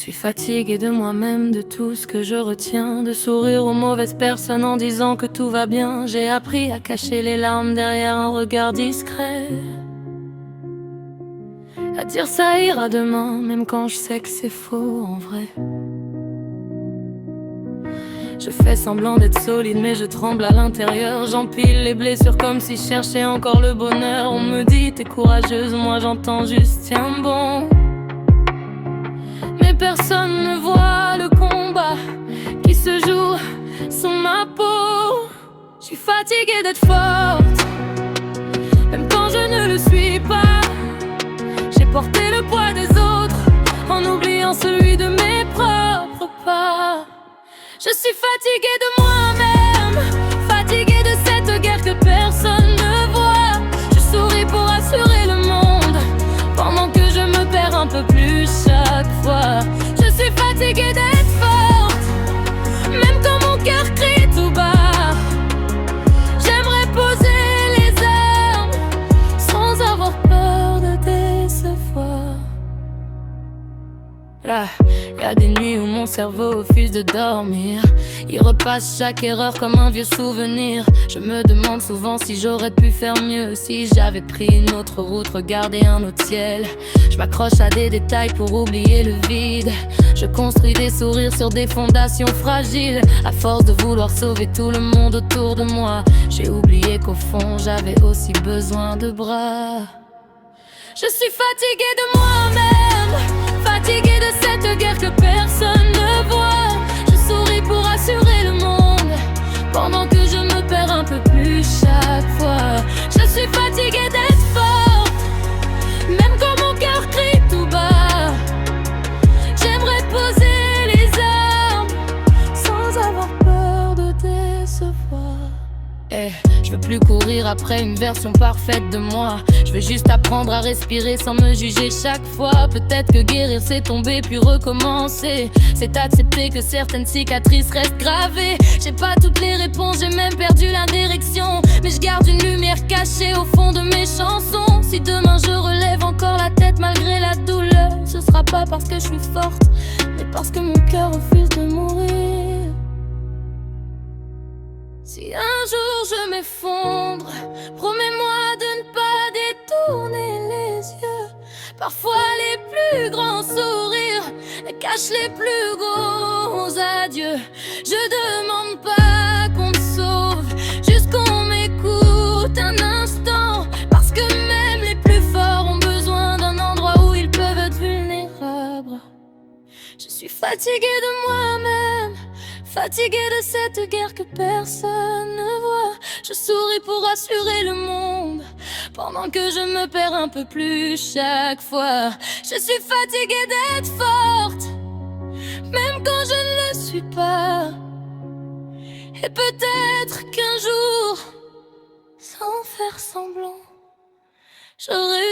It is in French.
suis fatiguée de moi-même, de tout ce que je retiens, de sourire aux mauvaises personnes en disant que tout va bien. J'ai appris à cacher les larmes derrière un regard discret, à dire ça ira demain, même quand je sais que c'est faux en vrai. Je fais semblant d'être solide mais je tremble à l'intérieur. J'empile les blessures comme si je cherchais encore le bonheur. On me dit t'es courageuse, moi j'entends juste tiens bon. Mais personne ne voit le combat qui se joue sous ma peau. Je suis fatiguée d'être forte, même quand je ne le suis pas. J'ai porté le poids des autres en oubliant celui de mes propres pas. Je suis fatiguée de moi-même, fatiguée de cette guerre que personne ne voit. Je souris pour assurer le monde, pendant que je me perds un peu plus chaque fois. Je suis fatiguée d'être forte, même quand mon cœur crie tout bas. J'aimerais poser les armes, sans avoir peur de décevoir. Là, y a des nuits où mon cerveau refuse de dormir. Il repasse chaque erreur comme un vieux souvenir. Je me demande souvent si j'aurais pu faire mieux, si j'avais pris une autre route, regardé un autre ciel. Je m'accroche à des détails pour oublier le vide. Je construis des sourires sur des fondations fragiles. À force de vouloir sauver tout le monde autour de moi, j'ai oublié qu'au fond j'avais aussi besoin de bras. Je suis fatiguée de moi-même, fatiguée de cette guerre que personne ne voit. Je souris pour assurer le monde, pendant que je me perds un peu plus chaque fois. Je suis fatiguée d'être forte, même quand mon cœur crie tout bas. J'aimerais poser les armes, sans avoir peur de décevoir. Je veux plus courir après une version parfaite de moi. Je veux juste apprendre à respirer sans me juger chaque fois. Peut-être que guérir c'est tomber puis recommencer. C'est accepter que certaines cicatrices restent gravées. J'ai pas toutes les réponses, j'ai même perdu la direction. Mais je garde une lumière cachée au fond de mes chansons. Si demain je relève encore la tête malgré la douleur, ce sera pas parce que je suis forte, mais parce que mon cœur refuse de mourir. Si un jour je m'effondre, promets-moi de ne pas détourner les yeux. Parfois les plus grands sourires cachent les plus gros adieux. Je demande pas qu'on me sauve, juste qu'on m'écoute un instant. Parce que même les plus forts ont besoin d'un endroit où ils peuvent être vulnérables. Je suis fatiguée de moi-même, fatiguée de cette guerre que personne ne voit. Je souris pour assurer le monde, pendant que je me perds un peu plus chaque fois. Je suis fatiguée d'être forte, même quand je ne le suis pas. Et peut-être qu'un jour, sans faire semblant, j'aurai